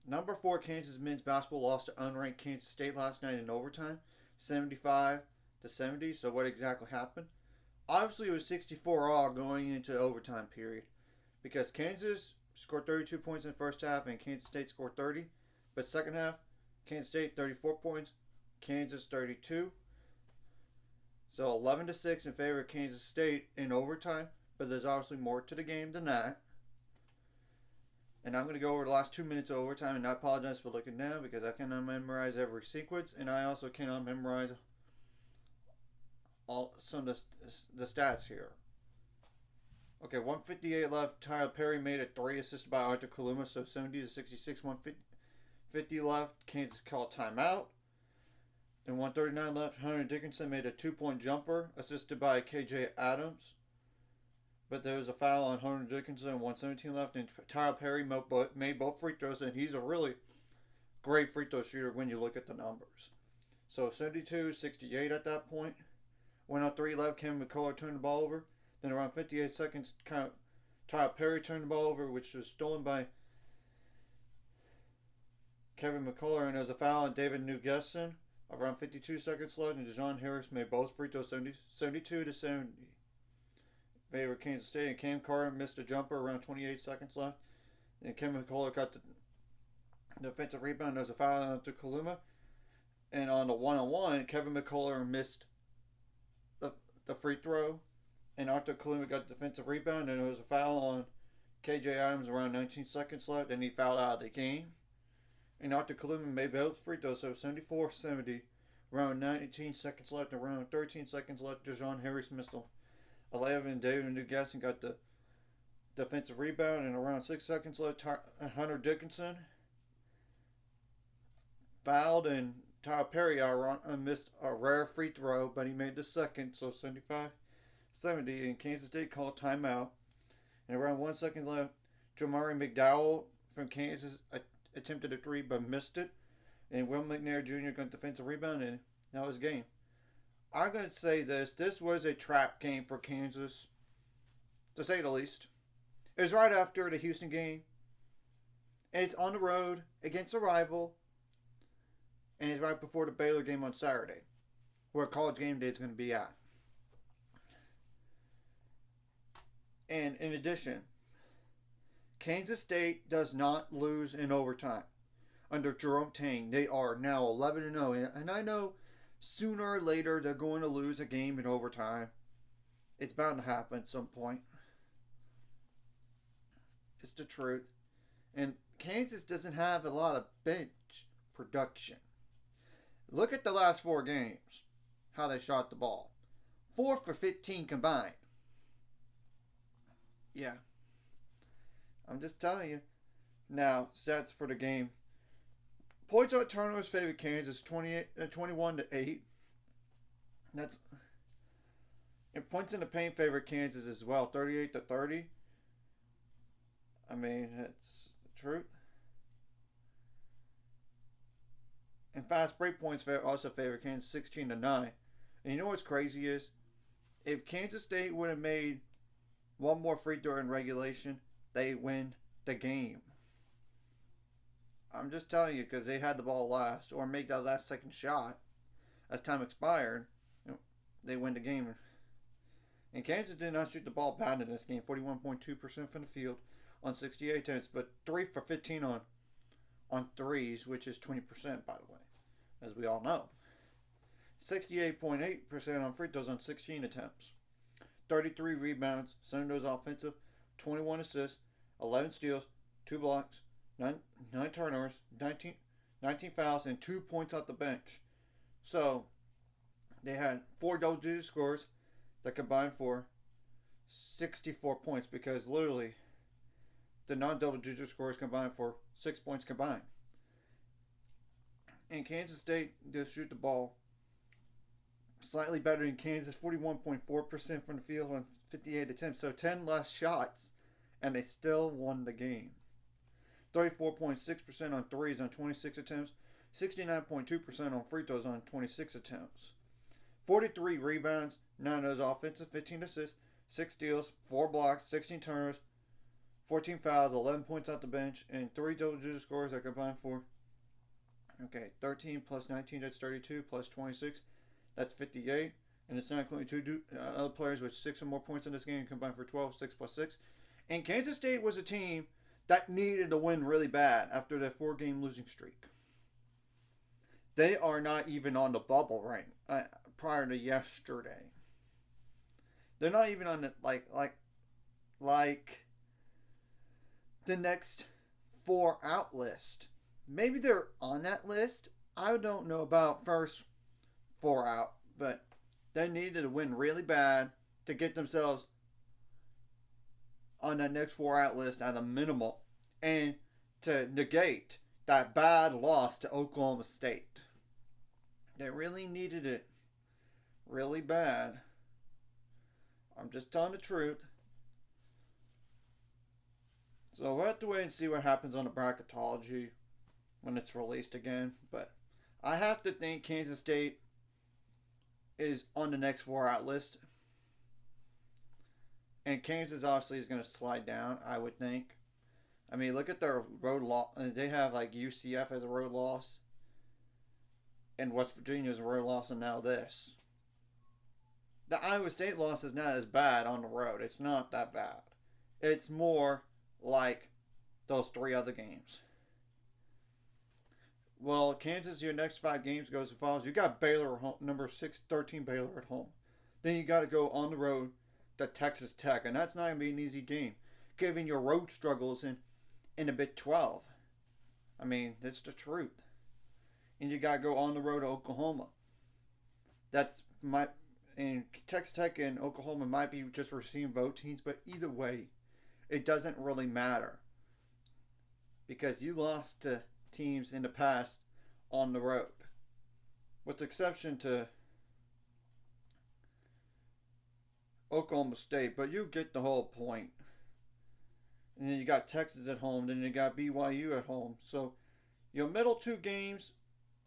Number 4 Kansas men's basketball lost to unranked Kansas State last night in overtime, 75-70. So what exactly happened? Obviously, it was 64 all going into overtime period because Kansas scored 32 points in the first half and Kansas State scored 30. But second half, Kansas State 34 points, Kansas 32. So 11-6 in favor of Kansas State in overtime. But there's obviously more to the game than that. And I'm going to go over the last 2 minutes of overtime, and I apologize for looking down because I cannot memorize every sequence, and I also cannot memorize some of the stats here. Okay, 158 left. Tyler Perry made a 3 assisted by Arthur Kaluma, so 70-66. 150 left. Kansas called timeout. Then 139 left. Hunter Dickinson made a 2-point jumper assisted by KJ Adams. But there was a foul on Hunter Dickinson, 117 left, and Tyler Perry made both free throws, and he's a really great free throw shooter when you look at the numbers. So 72-68 at that point. 103 left, Kevin McCullough turned the ball over. Then around 58 seconds, Tyler Perry turned the ball over, which was stolen by Kevin McCullough, and there was a foul on David Newgesson. Around 52 seconds left, and Dejon Harris made both free throws, 72-70. Favor Kansas State, and Cam Carter missed a jumper around 28 seconds left. And Kevin McCullough got the defensive rebound. There was a foul on to Kaluma. And on the one-on-one, Kevin McCullough missed the free throw. And Arthur Kaluma got the defensive rebound. And there was a foul on KJ Adams around 19 seconds left. And he fouled out of the game. And Arthur Kaluma made both free throws. So 74-70. Around 19 seconds left. And around 13 seconds left, Dejon Harris missed 11. David Newgesson got the defensive rebound, and around 6 seconds left, Hunter Dickinson fouled, and Tyler Perry missed a rare free throw, but he made the second, so 75-70, and Kansas State called timeout. And around 1 second left, Jamari McDowell from Kansas attempted a 3 but missed it, and Will McNair Jr. got the defensive rebound, and that was game. I'm going to say this. This was a trap game for Kansas, to say the least. It was right after the Houston game. And it's on the road against a rival. And it's right before the Baylor game on Saturday, where College Game Day is going to be at. And in addition, Kansas State does not lose in overtime. Under Jerome Tang, they are now 11-0. And I know sooner or later they're going to lose a game in overtime. It's bound to happen at some point. It's the truth. And Kansas doesn't have a lot of bench production. Look at the last 4 games, how they shot the ball. 4 for 15 combined. Yeah. I'm just telling you. Now, stats for the game. Points on turnovers favor Kansas 21-8. That's, and points in the paint favor Kansas as well, 38-30. I mean, that's the truth. And fast break points also favor Kansas 16-9. And you know what's crazy is, if Kansas State would have made one more free throw in regulation, they win the game. I'm just telling you, because they had the ball last, or make that last second shot as time expired, they win the game. And Kansas did not shoot the ball bad in this game, 41.2% from the field on 68 attempts, but 3 for 15 on threes, which is 20%, by the way, as we all know. 68.8% on free throws on 16 attempts. 33 rebounds, 7 of those offensive, 21 assists, 11 steals, 2 blocks, 9 turnovers, 19 fouls, and 2 points off the bench. So, they had 4 double-digit scores that combined for 64 points, because literally the non-double-digit scores combined for 6 points combined. And Kansas State does shoot the ball slightly better than Kansas, 41.4% from the field on 58 attempts. So 10 less shots, and they still won the game. 34.6% on threes on 26 attempts, 69.2% on free throws on 26 attempts. 43 rebounds, 9 of those offensive, 15 assists, 6 steals, 4 blocks, 16 turnovers, 14 fouls, 11 points off the bench, and 3 double-digit scores that combined for. Okay, 13 plus 19, that's 32, plus 26, that's 58. And it's not including two other players with 6 or more points in this game combined for 12, 6 plus 6. And Kansas State was a team that needed to win really bad after their 4-game losing streak. They are not even on the bubble right prior to yesterday. They're not even on the like the next 4 out list. Maybe they're on that list. I don't know about first 4 out, but they needed to win really bad to get themselves on that next 4 out list at a minimal and to negate that bad loss to Oklahoma State. They really needed it really bad. I'm just telling the truth. So we'll have to wait and see what happens on the bracketology when it's released again. But I have to think Kansas State is on the next 4 out list. And Kansas obviously is going to slide down, I would think. I mean, look at their road loss. They have like UCF as a road loss. And West Virginia as a road loss, and now this. The Iowa State loss is not as bad on the road. It's not that bad. It's more like those 3 other games. Well, Kansas, your next 5 games goes as follows. You got Baylor at home, number 13 Baylor at home. Then you got to go on the road to Texas Tech, and that's not going to be an easy game, given your road struggles in the Big 12. I mean, that's the truth. And you got to go on the road to Oklahoma. And Texas Tech and Oklahoma might be just receiving vote teams, but either way, it doesn't really matter. Because you lost to teams in the past on the road. With the exception to Oklahoma State, but you get the whole point. And then you got Texas at home, then you got BYU at home. So your middle 2 games,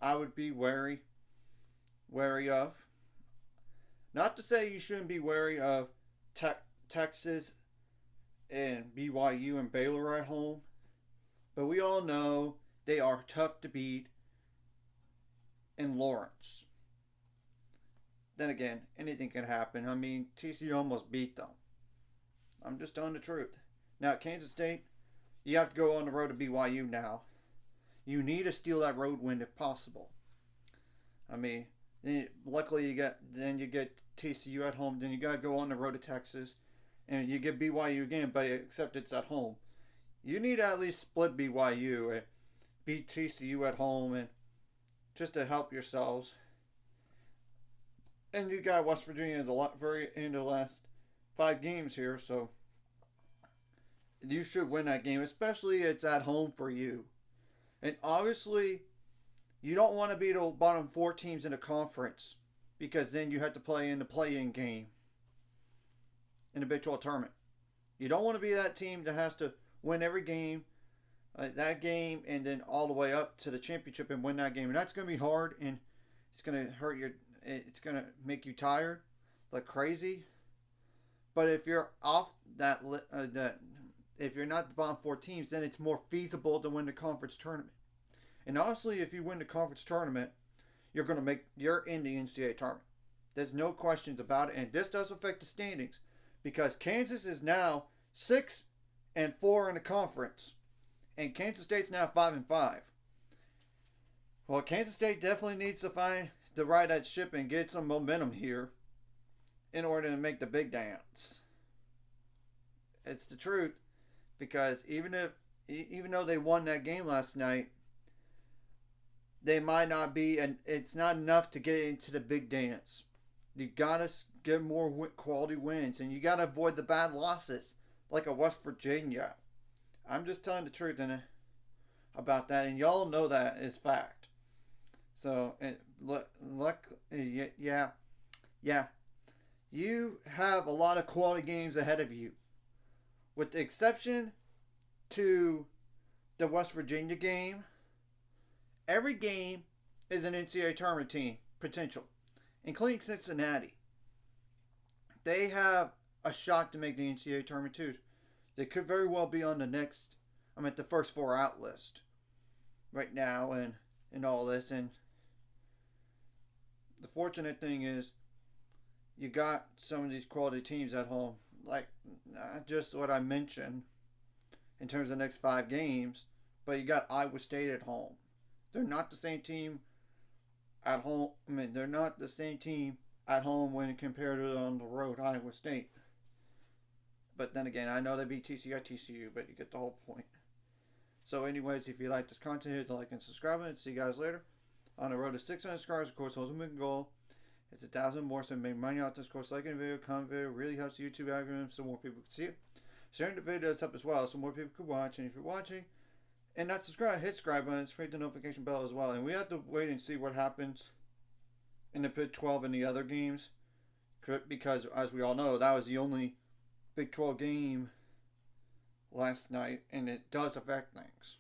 I would be wary of. Not to say you shouldn't be wary of Texas and BYU and Baylor at home, but we all know they are tough to beat in Lawrence. Then again, anything can happen. I mean, TCU almost beat them. I'm just telling the truth. Now, at Kansas State, you have to go on the road to BYU now. You need to steal that road win if possible. I mean, luckily you get TCU at home. Then you got to go on the road to Texas, and you get BYU again, but except it's at home. You need to at least split BYU and beat TCU at home, and just to help yourselves. And you got West Virginia at the very end of the last 5 games here, so you should win that game, especially it's at home for you. And obviously, you don't want to be the bottom 4 teams in the conference, because then you have to play in the play-in game in the Big 12 tournament. You don't want to be that team that has to win every game, that game, and then all the way up to the championship and win that game. And that's going to be hard, and it's going to hurt your. It's going to make you tired like crazy. But if you're off if you're not the bottom 4 teams, then it's more feasible to win the conference tournament. And honestly, if you win the conference tournament, you're in the NCAA tournament. There's no questions about it, and this does affect the standings because Kansas is now 6-4 in the conference, and Kansas State's now 5-5. Well, Kansas State definitely needs to find the right that ship and get some momentum here in order to make the big dance. It's the truth, because even though they won that game last night, they might not be, and it's not enough to get into the big dance. You gotta get more quality wins, and you gotta avoid the bad losses, like a West Virginia. I'm just telling the truth about that, and y'all know that is fact. So, yeah, you have a lot of quality games ahead of you, with the exception to the West Virginia game. Every game is an NCAA tournament team potential, including Cincinnati. They have a shot to make the NCAA tournament too. They could very well be on the next, I'm at the first 4 out list right now, and all this. And the fortunate thing is, you got some of these quality teams at home, like not just what I mentioned in terms of the next 5 games, but you got Iowa State at home. They're not the same team at home. I mean, they're not the same team at home when compared to on the road, Iowa State. But then again, I know they beat TCU at TCU, but you get the whole point. So, anyways, if you like this content, hit the like and subscribe, and see you guys later. On the road to 600 subscribers, of course, ultimate goal. It's 1,000 more, so make money off this course. Liking the video, comment video, really helps the YouTube algorithm so more people can see it. Sharing the video does help as well, so more people can watch. And if you're watching and not subscribed, hit subscribe button, hit the notification bell as well. And we have to wait and see what happens in the Big 12 and the other games, because as we all know, that was the only Big 12 game last night, and it does affect things.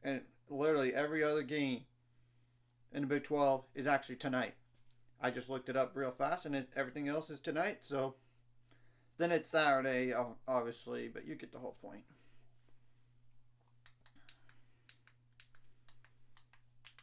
And literally every other game in the Big 12 is actually tonight. I just looked it up real fast, and everything else is tonight. So then it's Saturday, obviously, but you get the whole point.